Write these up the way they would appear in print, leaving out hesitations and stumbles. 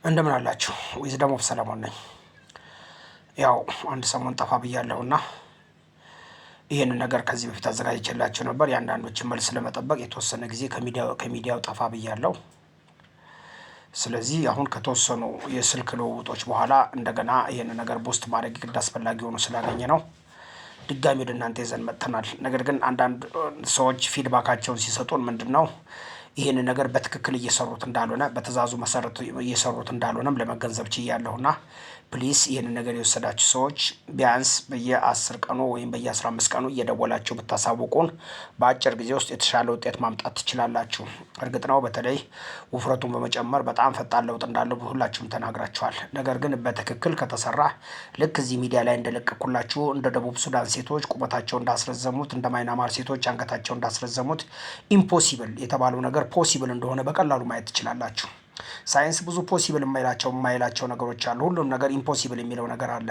እንደምን አላችሁ? ዊዝደም ኦፍ ሰለሞን ነኝ። ያው አንድ ሰሞን ጠፋ ብያለሁና ይህንን ነገር ከዚህ በፊት አዘጋጅቼላችሁ ነበር። የአንዳንዶችን መልስ ለመጠበቅ የተወሰነ ጊዜ ከሚዲያው ጠፋ ብያለሁ። ስለዚህ አሁን ከተወሰኑ የስልክ ልውውጦች በኋላ እንደገና ይህንን ነገር ቦስት ማድረግ ግድ አስፈላጊ ሆኖ ስላገኘ ነው ድጋሚ ወደ እናንተ ይዘን መጥተናል። ነገር ግን አንዳንድ ሰዎች ፊድባካቸውን ሲሰጡን ምንድን ነው ይህን ነገር በትክክል እየሰሩት እንዳልሆነ በትእዛዙ መሰረት እየሰሩት እንዳልሆነም ለመገንዘብ ችያለሁና ፕሊስ ይህን ነገር የወሰዳችሁ ሰዎች ቢያንስ በየ10 ቀኑ ወይም በየ15 ቀኑ እየደወላችሁ ብታሳውቁን በአጭር ጊዜ ውስጥ የተሻለ ውጤት ማምጣት ትችላላችሁ። እርግጥ ነው በተለይ ውፍረቱን በመጨመር በጣም ፈጣን ለውጥ እንዳለው ሁላችሁም ተናግራችኋል። ነገር ግን በትክክል ከተሰራ ልክ እዚህ ሚዲያ ላይ እንደለቀኩላችሁ እንደ ደቡብ ሱዳን ሴቶች ቁመታቸው እንዳስረዘሙት፣ እንደ ማይናማር ሴቶች አንገታቸው እንዳስረዘሙት ኢምፖሲብል የተባለው ነገር ፖሲብል እንደሆነ በቀላሉ ማየት ትችላላችሁ። ሳይንስ ብዙ ፖሲብል የማይላቸው ነገሮች አሉ። ሁሉም ነገር ኢምፖሲብል የሚለው ነገር አለ።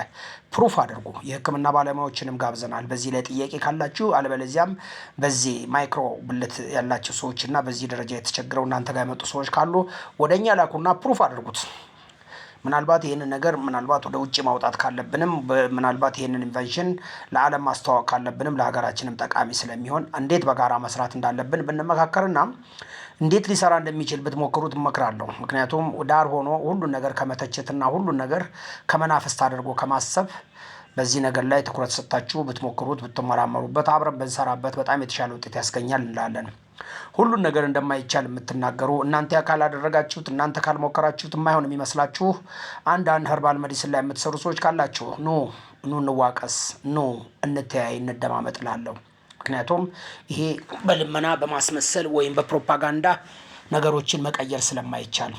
ፕሩፍ አድርጉ። የሕክምና ባለሙያዎችንም ጋብዘናል። በዚህ ላይ ጥያቄ ካላችሁ አለበለዚያም በዚህ ማይክሮ ብልት ያላቸው ሰዎችና በዚህ ደረጃ የተቸግረው እናንተ ጋር የመጡ ሰዎች ካሉ ወደኛ ላኩና ፕሩፍ አድርጉት። ምናልባት ይህንን ነገር ወደ ውጭ ማውጣት ካለብንም ምናልባት ይህንን ኢንቨንሽን ለዓለም ማስተዋወቅ ካለብንም ለሀገራችንም ጠቃሚ ስለሚሆን እንዴት በጋራ መስራት እንዳለብን ብንመካከርና እንዴት ሊሰራ እንደሚችል ብትሞክሩት እመክራለሁ። ምክንያቱም ዳር ሆኖ ሁሉን ነገር ከመተቸትና ሁሉን ነገር ከመናፍስት አድርጎ ከማሰብ በዚህ ነገር ላይ ትኩረት ሰጥታችሁ ብትሞክሩት ብትመራመሩበት አብረን ብንሰራበት በጣም የተሻለ ውጤት ያስገኛል እንላለን። ሁሉን ነገር እንደማይቻል የምትናገሩ እናንተ ካላደረጋችሁት እናንተ ካልሞከራችሁት የማይሆን የሚመስላችሁ አንዳንድ ኸርባል ሜዲሲን ላይ የምትሰሩ ሰዎች ካላችሁ ኑ እንዋቀስ፣ ኑ እንተያይ፣ እንደማመጥ እላለሁ። ምክንያቱም ይሄ በልመና በማስመሰል ወይም በፕሮፓጋንዳ ነገሮችን መቀየር ስለማይቻል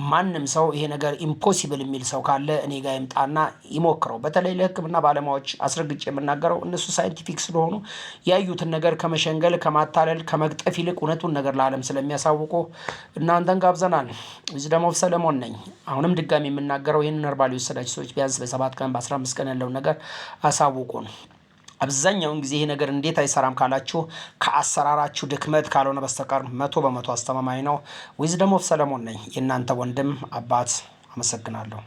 ማንም ሰው ይሄ ነገር ኢምፖሲብል የሚል ሰው ካለ እኔ ጋር ይምጣና ይሞክረው። በተለይ ለሕክምና ባለሙያዎች አስረግጬ የምናገረው እነሱ ሳይንቲፊክ ስለሆኑ ያዩትን ነገር ከመሸንገል ከማታለል ከመግጠፍ ይልቅ እውነቱን ነገር ለዓለም ስለሚያሳውቁ እናንተን ጋብዘናል። ዊዝደም ኦፍ ሰለሞን ነኝ። አሁንም ድጋሚ የምናገረው ይህንን ኸርባል የወሰዳችሁ ሰዎች ቢያንስ በ7 ቀን በ15 ቀን ያለውን ነገር አሳውቁን። አብዛኛውን ጊዜ ይሄ ነገር እንዴት አይሰራም ካላችሁ ከአሰራራችሁ ድክመት ካልሆነ በስተቀር 100% አስተማማኝ ነው። ዊዝደም ኦፍ ሰለሞን ነኝ፣ የእናንተ ወንድም አባት። አመሰግናለሁ።